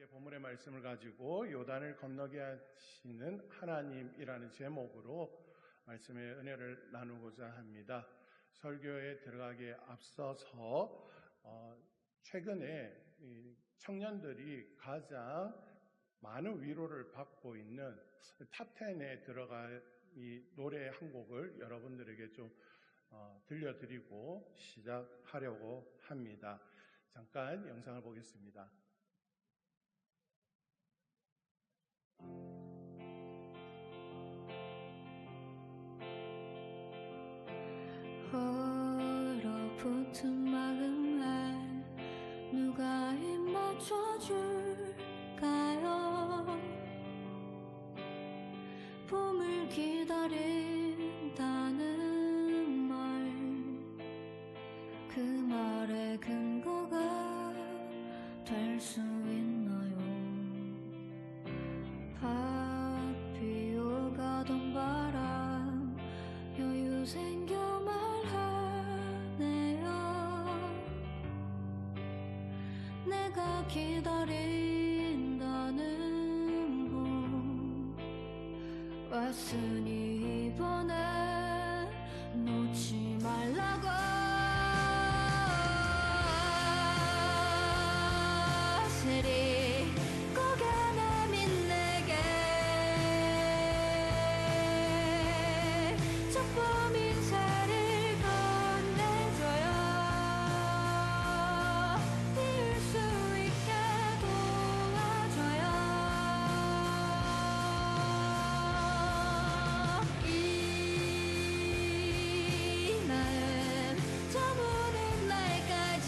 오늘의 본문의 말씀을 가지고 요단을 건너게 하시는 하나님이라는 제목으로 말씀의 은혜를 나누고자 합니다. 설교에 들어가기에 앞서서 최근에 청년들이 가장 많은 위로를 받고 있는 탑10에 들어갈 이 노래 한 곡을 여러분들에게 좀 들려드리고 시작하려고 합니다. 잠깐 영상을 보겠습니다. 얼어붙은 마음에 누가 입 맞춰줄까요? 봄을 기다린다는 말, 그 말의 근거가 될 수 있나요? 밭 피어가던 바람 여유 생겨 말하네요. 내가 기다린다는 봄 왔으니 이번에 놓지 말라고. 고개 내민 내게 조금 인사를 건네줘요. 피울 수 있게 도와줘요. 이날 저무는 날까지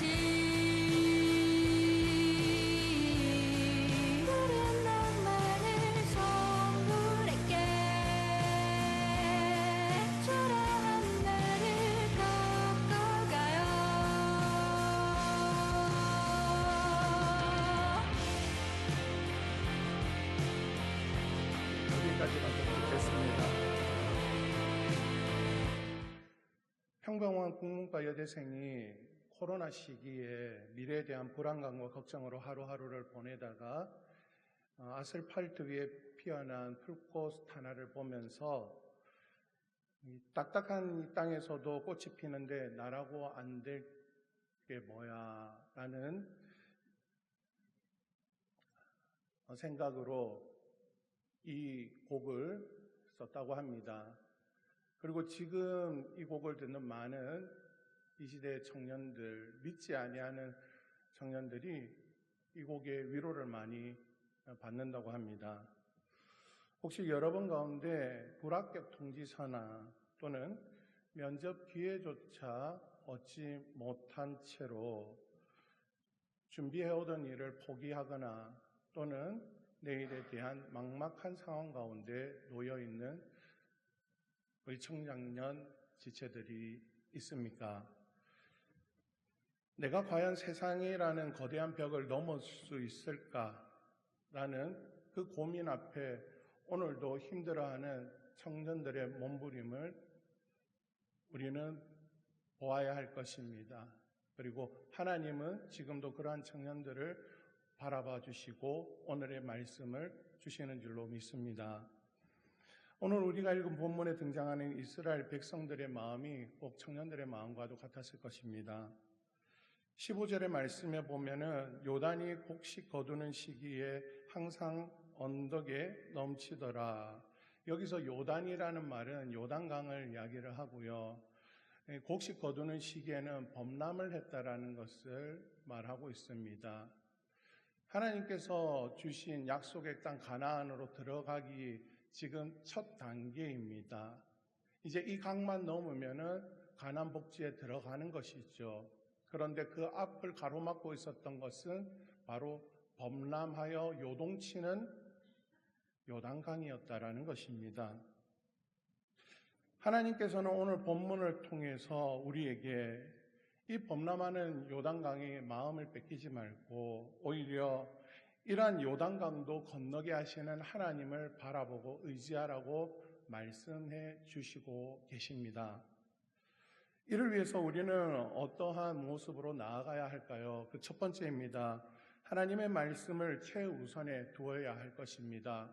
여기까지만 좀 듣겠습니다. 평범한 국문과 여대생이 코로나 시기에 미래에 대한 불안감과 걱정으로 하루하루를 보내다가 아스팔트 위에 피어난 풀꽃 하나를 보면서 이 딱딱한 이 땅에서도 꽃이 피는데 나라고 안 될 게 뭐야 라는 생각으로 이 곡을 썼다고 합니다. 그리고 지금 이 곡을 듣는 많은 이 시대의 청년들, 믿지 아니하는 청년들이 이 곡의 위로를 많이 받는다고 합니다. 혹시 여러분 가운데 불합격 통지서나 또는 면접 기회조차 얻지 못한 채로 준비해오던 일을 포기하거나 또는 내일에 대한 막막한 상황 가운데 놓여있는 우리 청장년 지체들이 있습니까? 내가 과연 세상이라는 거대한 벽을 넘을 수 있을까라는 그 고민 앞에 오늘도 힘들어하는 청년들의 몸부림을 우리는 보아야 할 것입니다. 그리고 하나님은 지금도 그러한 청년들을 바라봐 주시고 오늘의 말씀을 주시는 줄로 믿습니다. 오늘 우리가 읽은 본문에 등장하는 이스라엘 백성들의 마음이 꼭 청년들의 마음과도 같았을 것입니다. 15절의 말씀에 보면은 요단이 곡식 거두는 시기에 항상 언덕에 넘치더라. 여기서 요단이라는 말은 요단강을 이야기를 하고요. 곡식 거두는 시기에는 범람을 했다라는 것을 말하고 있습니다. 하나님께서 주신 약속의 땅 가나안으로 들어가기 지금 첫 단계입니다. 이제 이 강만 넘으면은 가나안 복지에 들어가는 것이죠. 그런데 그 앞을 가로막고 있었던 것은 바로 범람하여 요동치는 요단강이었다라는 것입니다. 하나님께서는 오늘 본문을 통해서 우리에게 이 범람하는 요단강의 마음을 뺏기지 말고 오히려 이러한 요단강도 건너게 하시는 하나님을 바라보고 의지하라고 말씀해 주시고 계십니다. 이를 위해서 우리는 어떠한 모습으로 나아가야 할까요? 그 첫 번째입니다. 하나님의 말씀을 최우선에 두어야 할 것입니다.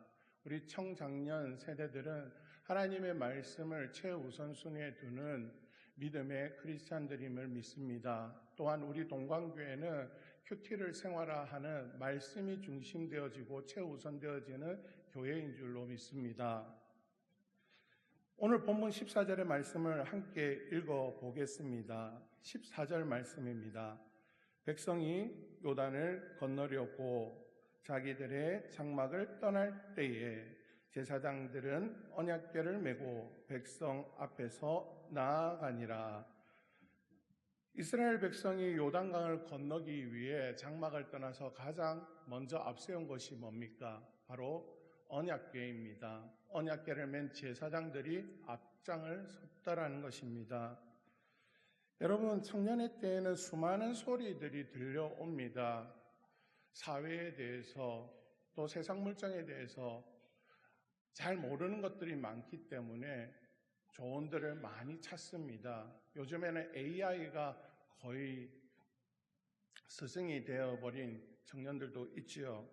우리 청장년 세대들은 하나님의 말씀을 최우선순위에 두는 믿음의 크리스찬들임을 믿습니다. 또한 우리 동광교회는 큐티를 생활화하는 말씀이 중심되어지고 최우선되어지는 교회인 줄로 믿습니다. 오늘 본문 14절의 말씀을 함께 읽어보겠습니다. 14절 말씀입니다. 백성이 요단을 건너려고 자기들의 장막을 떠날 때에 제사장들은 언약궤를 메고 백성 앞에서 나아가니라. 이스라엘 백성이 요단강을 건너기 위해 장막을 떠나서 가장 먼저 앞세운 것이 뭡니까? 바로 언약궤입니다. 언약궤를 맨 제사장들이 앞장을 섰다라는 것입니다. 여러분, 청년의 때에는 수많은 소리들이 들려옵니다. 사회에 대해서 또 세상 물정에 대해서 잘 모르는 것들이 많기 때문에 조언들을 많이 찾습니다. 요즘에는 AI가 거의 스승이 되어버린 청년들도 있지요.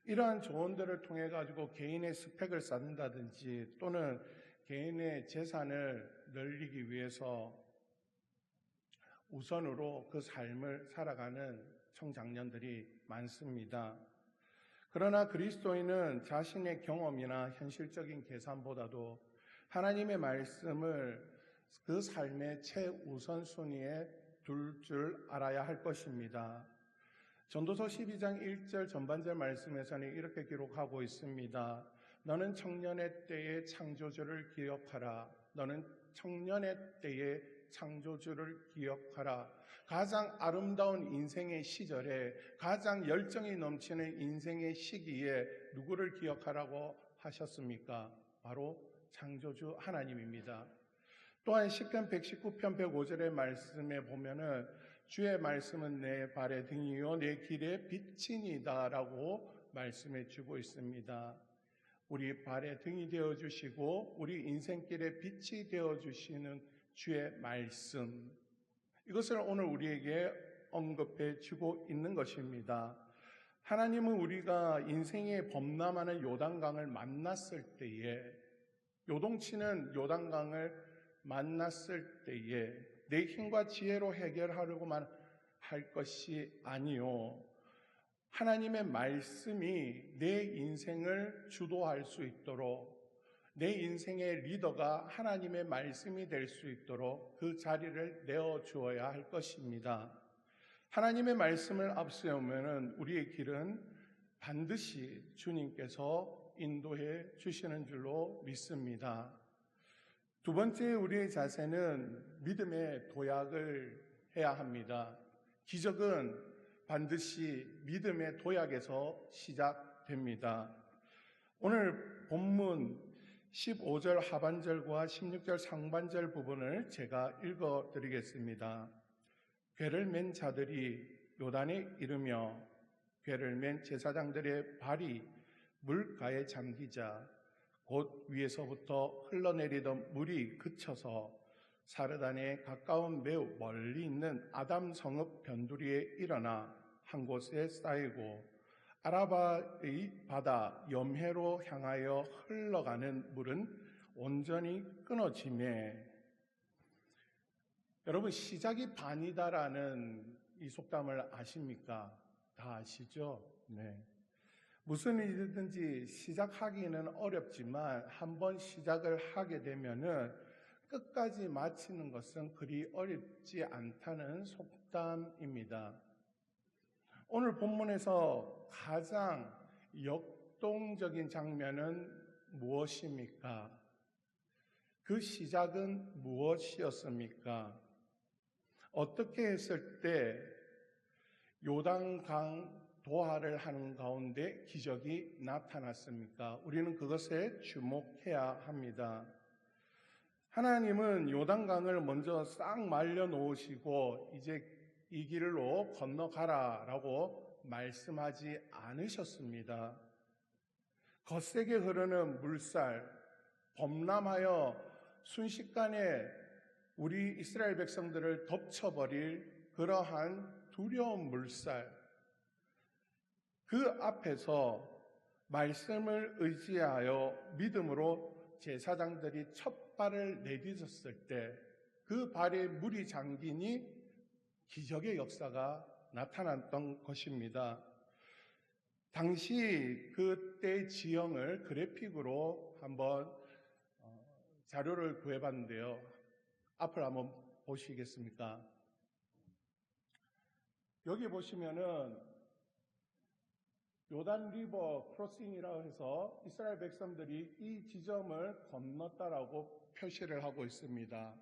이러한 조언들을 통해 가지고 개인의 스펙을 쌓는다든지 또는 개인의 재산을 늘리기 위해서 우선으로 그 삶을 살아가는 청장년들이 많습니다. 그러나 그리스도인은 자신의 경험이나 현실적인 계산보다도 하나님의 말씀을 그 삶의 최우선순위에 둘 줄 알아야 할 것입니다. 전도서 12장 1절 전반절 말씀에서는 이렇게 기록하고 있습니다. 너는 청년의 때의 창조주를 기억하라. 너는 청년의 때의 창조주를 기억하라. 가장 아름다운 인생의 시절에, 가장 열정이 넘치는 인생의 시기에 누구를 기억하라고 하셨습니까? 바로 창조주 하나님입니다. 또한 시편 119편 105절의 말씀에 보면은 주의 말씀은 내 발의 등이요 내 길의 빛이니이다 라고 말씀해 주고 있습니다. 우리 발의 등이 되어주시고 우리 인생길의 빛이 되어주시는 주의 말씀, 이것을 오늘 우리에게 언급해 주고 있는 것입니다. 하나님은 우리가 인생의 범람하는 요단강을 만났을 때에, 요동치는 요단강을 만났을 때에 내 힘과 지혜로 해결하려고만 할 것이 아니요, 하나님의 말씀이 내 인생을 주도할 수 있도록, 내 인생의 리더가 하나님의 말씀이 될 수 있도록 그 자리를 내어주어야 할 것입니다. 하나님의 말씀을 앞세우면 우리의 길은 반드시 주님께서 인도해 주시는 줄로 믿습니다. 두 번째, 우리의 자세는 믿음의 도약을 해야 합니다. 기적은 반드시 믿음의 도약에서 시작됩니다. 오늘 본문 15절 하반절과 16절 상반절 부분을 제가 읽어드리겠습니다. 궤를 맨 자들이 요단에 이르며 궤를 맨 제사장들의 발이 물가에 잠기자 곧 위에서부터 흘러내리던 물이 그쳐서 사르단에 가까운 매우 멀리 있는 아담 성읍 변두리에 일어나 한 곳에 쌓이고 아라바의 바다 염해로 향하여 흘러가는 물은 온전히 끊어지매. 여러분, 시작이 반이다라는 이 속담을 아십니까? 다 아시죠? 네. 무슨 일이든지 시작하기는 어렵지만 한번 시작을 하게 되면은 끝까지 마치는 것은 그리 어렵지 않다는 속담입니다. 오늘 본문에서 가장 역동적인 장면은 무엇입니까? 그 시작은 무엇이었습니까? 어떻게 했을 때 요단강 도하를 하는 가운데 기적이 나타났습니까? 우리는 그것에 주목해야 합니다. 하나님은 요단강을 먼저 싹 말려 놓으시고 이제 이 길로 건너가라 라고 말씀하지 않으셨습니다. 거세게 흐르는 물살, 범람하여 순식간에 우리 이스라엘 백성들을 덮쳐버릴 그러한 두려운 물살, 그 앞에서 말씀을 의지하여 믿음으로 제사장들이 첫 발을 내딛었을 때 그 발에 물이 잠기니 기적의 역사가 나타났던 것입니다. 당시 그때 지형을 그래픽으로 한번 자료를 구해봤는데요. 앞을 한번 보시겠습니까? 여기 보시면은 요단 리버 크로싱이라고 해서 이스라엘 백성들이 이 지점을 건넜다라고 표시를 하고 있습니다.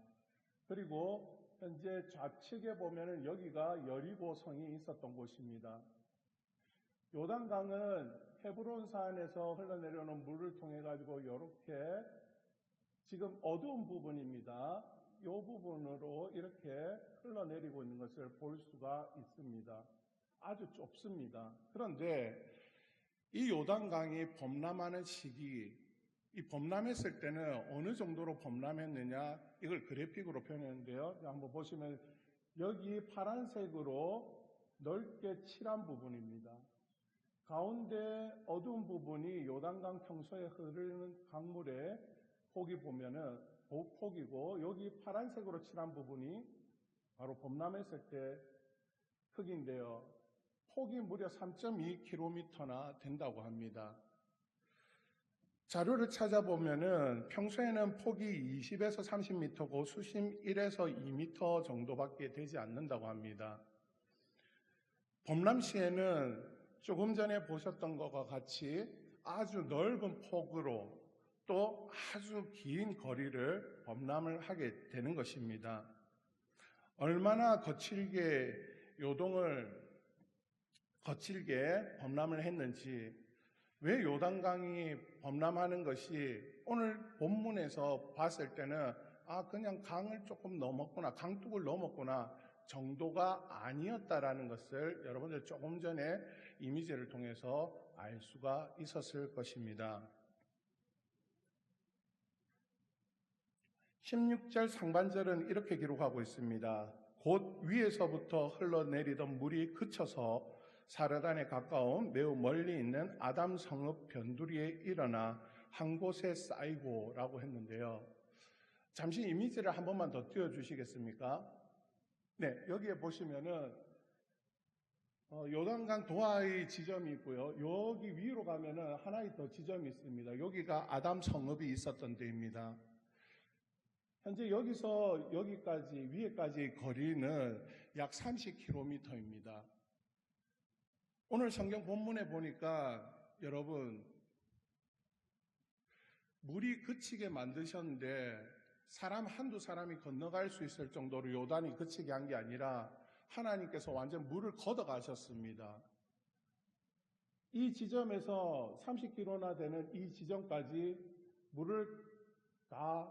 그리고 현재 좌측에 보면은 여기가 여리고 성이 있었던 곳입니다. 요단강은 헤브론 산에서 흘러내려오는 물을 통해 가지고 이렇게 지금 어두운 부분입니다. 이 부분으로 이렇게 흘러내리고 있는 것을 볼 수가 있습니다. 아주 좁습니다. 그런데 이 요단강이 범람하는 시기, 이 범람했을 때는 어느 정도로 범람했느냐, 이걸 그래픽으로 표현했는데요. 한번 보시면 여기 파란색으로 넓게 칠한 부분입니다. 가운데 어두운 부분이 요단강 평소에 흐르는 강물의 폭이 보면은 폭이고, 여기 파란색으로 칠한 부분이 바로 범람했을 때 크기인데요. 폭이 무려 3.2km나 된다고 합니다. 자료를 찾아보면은 평소에는 폭이 20에서 30m고 수심 1에서 2m 정도밖에 되지 않는다고 합니다. 범람 시에는 조금 전에 보셨던 것과 같이 아주 넓은 폭으로 또 아주 긴 거리를 범람을 하게 되는 것입니다. 얼마나 거칠게 요동을 거칠게 범람을 했는지, 왜 요단강이 범람하는 것이 오늘 본문에서 봤을 때는 그냥 강을 조금 넘었구나, 강둑을 넘었구나 정도가 아니었다라는 것을 여러분들 조금 전에 이미지를 통해서 알 수가 있었을 것입니다. 16절 상반절은 이렇게 기록하고 있습니다. 곧 위에서부터 흘러내리던 물이 그쳐서 사르단에 가까운 매우 멀리 있는 아담 성읍 변두리에 일어나 한 곳에 쌓이고 라고 했는데요. 잠시 이미지를 한 번만 더 띄워주시겠습니까? 네, 여기에 보시면은 요단강 도하의 지점이 있고요. 여기 위로 가면은 하나의 더 지점이 있습니다. 여기가 아담 성읍이 있었던 데입니다. 현재 여기서 여기까지 위에까지 거리는 약 30km입니다. 오늘 성경 본문에 보니까 여러분, 물이 그치게 만드셨는데 사람 한두 사람이 건너갈 수 있을 정도로 요단이 그치게 한 게 아니라 하나님께서 완전 물을 걷어가셨습니다. 이 지점에서 30km나 되는 이 지점까지 물을 다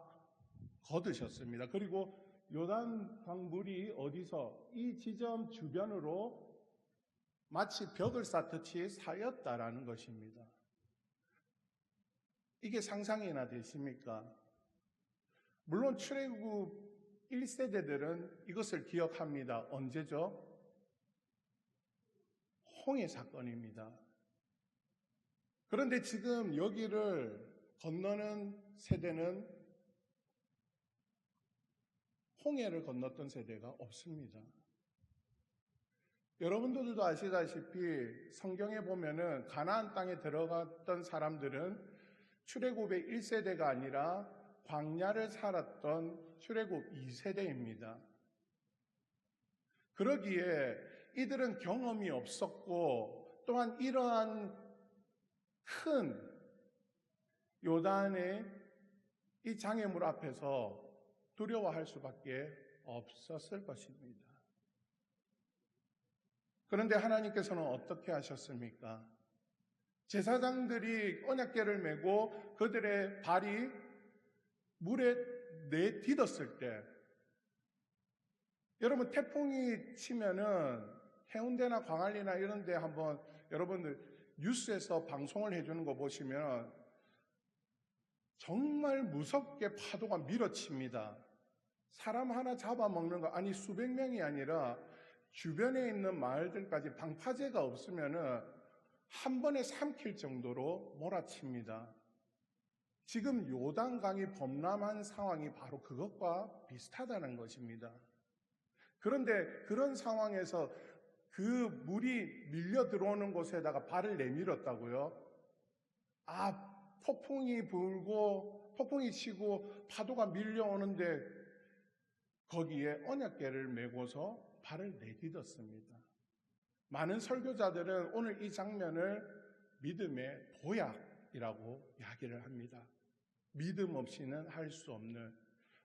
걷으셨습니다. 그리고 요단강 물이 어디서 이 지점 주변으로 마치 벽을 쌓듯이 쌓였다라는 것입니다. 이게 상상이나 되십니까? 물론 출애굽 1세대들은 이것을 기억합니다. 언제죠? 홍해 사건입니다. 그런데 지금 여기를 건너는 세대는 홍해를 건넜던 세대가 없습니다. 여러분들도 아시다시피 성경에 보면은 가나안 땅에 들어갔던 사람들은 출애굽의 1세대가 아니라 광야를 살았던 출애굽 2세대입니다. 그러기에 이들은 경험이 없었고 또한 이러한 큰 요단의 이 장애물 앞에서 두려워할 수밖에 없었을 것입니다. 그런데 하나님께서는 어떻게 하셨습니까? 제사장들이 언약궤를 메고 그들의 발이 물에 내딛었을 때, 여러분 태풍이 치면은 해운대나 광안리나 이런 데 한번 여러분들 뉴스에서 방송을 해주는 거 보시면 정말 무섭게 파도가 밀어칩니다. 사람 하나 잡아먹는 거, 아니 수백 명이 아니라 주변에 있는 마을들까지 방파제가 없으면은 한 번에 삼킬 정도로 몰아칩니다. 지금 요단강이 범람한 상황이 바로 그것과 비슷하다는 것입니다. 그런데 그런 상황에서 그 물이 밀려 들어오는 곳에다가 발을 내밀었다고요? 폭풍이 불고 폭풍이 치고 파도가 밀려오는데 거기에 언약궤를 메고서 발을 내딛었습니다. 많은 설교자들은 오늘 이 장면을 믿음의 도약이라고 이야기를 합니다. 믿음 없이는 할 수 없는,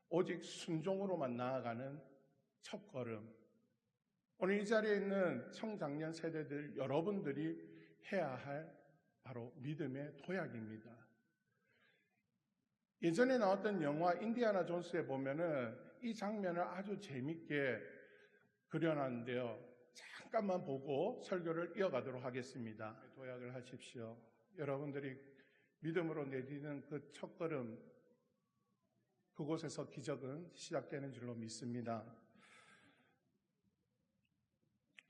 오직 순종으로만 나아가는 첫걸음. 오늘 이 자리에 있는 청장년 세대들 여러분들이 해야 할 바로 믿음의 도약입니다. 예전에 나왔던 영화 인디아나 존스에 보면은 이 장면을 아주 재밌게 그려놨는데요. 잠깐만 보고 설교를 이어가도록 하겠습니다. 도약을 하십시오. 여러분들이 믿음으로 내딛는 그 첫걸음, 그곳에서 기적은 시작되는 줄로 믿습니다.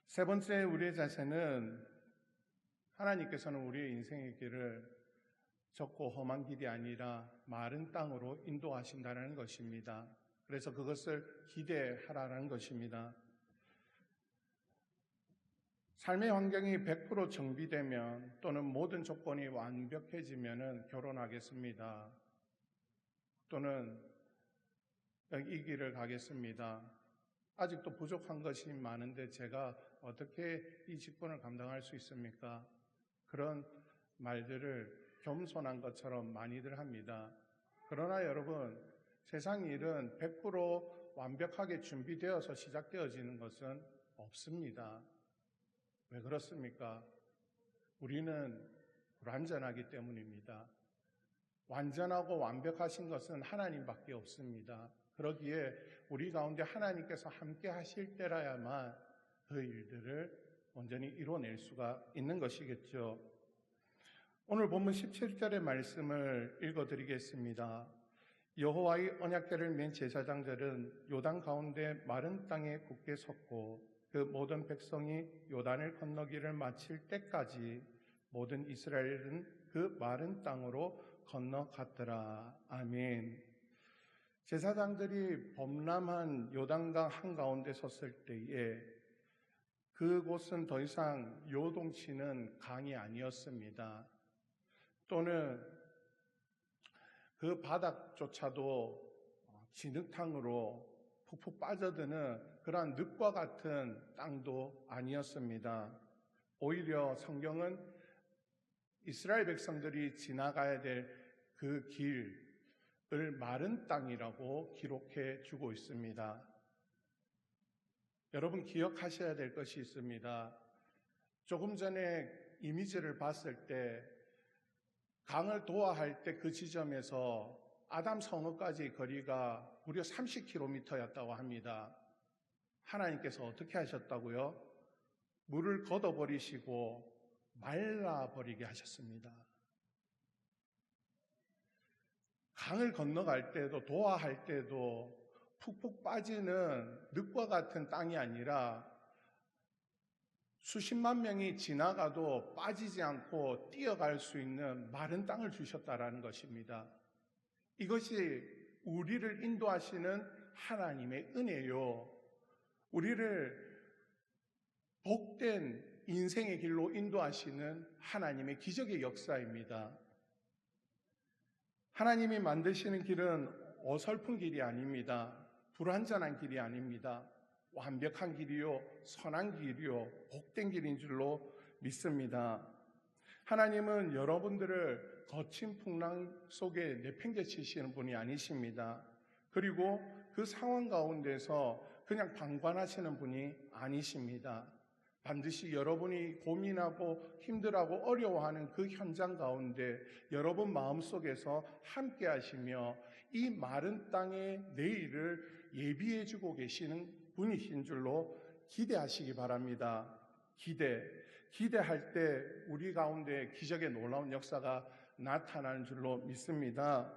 세 번째, 우리의 자세는 하나님께서는 우리의 인생의 길을 좁고 험한 길이 아니라 마른 땅으로 인도하신다는 것입니다. 그래서 그것을 기대하라는 것입니다. 삶의 환경이 100% 정비되면 또는 모든 조건이 완벽해지면 결혼하겠습니다. 또는 이 길을 가겠습니다. 아직도 부족한 것이 많은데 제가 어떻게 이 직분을 감당할 수 있습니까? 그런 말들을 겸손한 것처럼 많이들 합니다. 그러나 여러분, 세상 일은 100% 완벽하게 준비되어서 시작되어지는 것은 없습니다. 왜 그렇습니까? 우리는 불완전하기 때문입니다. 완전하고 완벽하신 것은 하나님밖에 없습니다. 그러기에 우리 가운데 하나님께서 함께 하실 때라야만 그 일들을 온전히 이뤄낼 수가 있는 것이겠죠. 오늘 본문 17절의 말씀을 읽어드리겠습니다. 여호와의 언약궤를 맨 제사장들은 요단 가운데 마른 땅에 굳게 섰고 그 모든 백성이 요단을 건너기를 마칠 때까지 모든 이스라엘은 그 마른 땅으로 건너갔더라. 아멘. 제사장들이 범람한 요단강 한가운데 섰을 때에 그곳은 더 이상 요동치는 강이 아니었습니다. 또는 그 바닥조차도 진흙탕으로 푹푹 빠져드는 그러한 늪과 같은 땅도 아니었습니다. 오히려 성경은 이스라엘 백성들이 지나가야 될 그 길을 마른 땅이라고 기록해 주고 있습니다. 여러분 기억하셔야 될 것이 있습니다. 조금 전에 이미지를 봤을 때 강을 도하할 때 그 지점에서 아담 성읍까지 거리가 무려 30km였다고 합니다. 하나님께서 어떻게 하셨다고요? 물을 걷어버리시고 말라버리게 하셨습니다. 강을 건너갈 때도 도하할 때도 푹푹 빠지는 늪과 같은 땅이 아니라 수십만 명이 지나가도 빠지지 않고 뛰어갈 수 있는 마른 땅을 주셨다라는 것입니다. 이것이 우리를 인도하시는 하나님의 은혜요. 우리를 복된 인생의 길로 인도하시는 하나님의 기적의 역사입니다. 하나님이 만드시는 길은 어설픈 길이 아닙니다. 불완전한 길이 아닙니다. 완벽한 길이요, 선한 길이요, 복된 길인 줄로 믿습니다. 하나님은 여러분들을 거친 풍랑 속에 내팽개치시는 분이 아니십니다. 그리고 그 상황 가운데서 그냥 방관하시는 분이 아니십니다. 반드시 여러분이 고민하고 힘들어하고 어려워하는 그 현장 가운데 여러분 마음속에서 함께 하시며 이 마른 땅의 내일을 예비해 주고 계시는 분이신 줄로 기대하시기 바랍니다. 기대할 때 우리 가운데 기적의 놀라운 역사가 나타나는 줄로 믿습니다.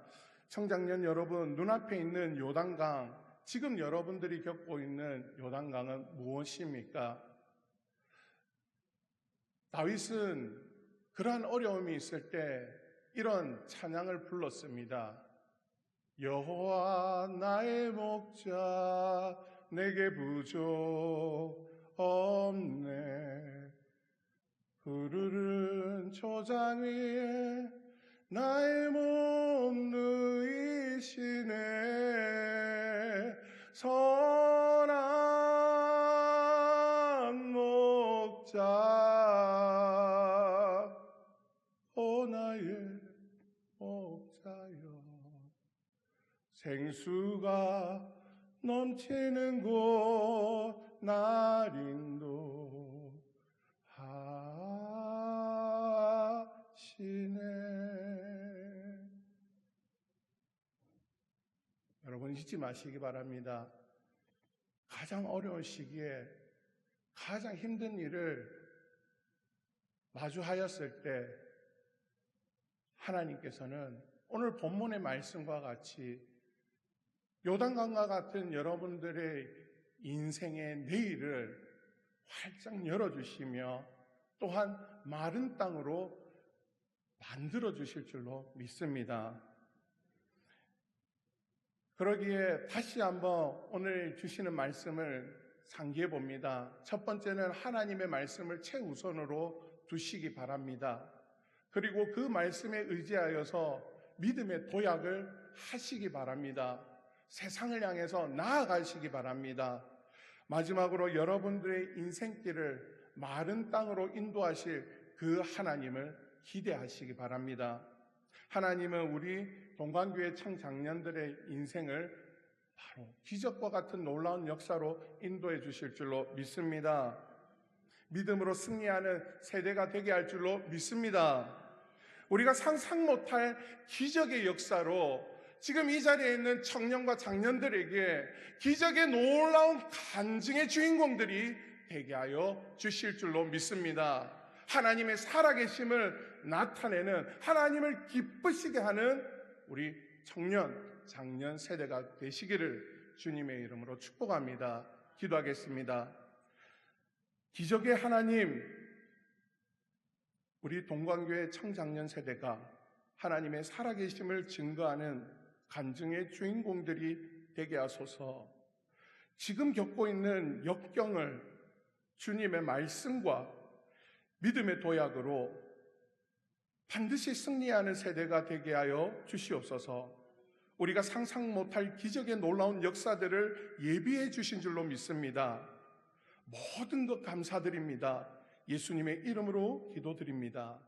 청장년 여러분, 눈앞에 있는 요단강, 지금 여러분들이 겪고 있는 요단강은 무엇입니까? 다윗은 그러한 어려움이 있을 때 이런 찬양을 불렀습니다. 여호와 나의 목자 내게 부족 없네. 푸르른 초장 위에 나의 몸 누이시네. 선한 목자 오 나의 목자여. 생수가 넘치는 곳 날 인도하시네. 여러분 잊지 마시기 바랍니다. 가장 어려운 시기에 가장 힘든 일을 마주하였을 때 하나님께서는 오늘 본문의 말씀과 같이 요단강과 같은 여러분들의 인생의 내일을 활짝 열어주시며 또한 마른 땅으로 만들어주실 줄로 믿습니다. 그러기에 다시 한번 오늘 주시는 말씀을 상기해 봅니다. 첫 번째는 하나님의 말씀을 최우선으로 두시기 바랍니다. 그리고 그 말씀에 의지하여서 믿음의 도약을 하시기 바랍니다. 세상을 향해서 나아가시기 바랍니다. 마지막으로 여러분들의 인생길을 마른 땅으로 인도하실 그 하나님을 기대하시기 바랍니다. 하나님은 우리 동관교회 청장년들의 인생을 바로 기적과 같은 놀라운 역사로 인도해 주실 줄로 믿습니다. 믿음으로 승리하는 세대가 되게 할 줄로 믿습니다. 우리가 상상 못할 기적의 역사로 지금 이 자리에 있는 청년과 장년들에게 기적의 놀라운 간증의 주인공들이 되게 하여 주실 줄로 믿습니다. 하나님의 살아계심을 나타내는, 하나님을 기쁘시게 하는 우리 청년, 장년 세대가 되시기를 주님의 이름으로 축복합니다. 기도하겠습니다. 기적의 하나님, 우리 동관교회 청장년 세대가 하나님의 살아계심을 증거하는 간증의 주인공들이 되게 하소서. 지금 겪고 있는 역경을 주님의 말씀과 믿음의 도약으로 반드시 승리하는 세대가 되게 하여 주시옵소서. 우리가 상상 못할 기적의 놀라운 역사들을 예비해 주신 줄로 믿습니다. 모든 것 감사드립니다. 예수님의 이름으로 기도드립니다.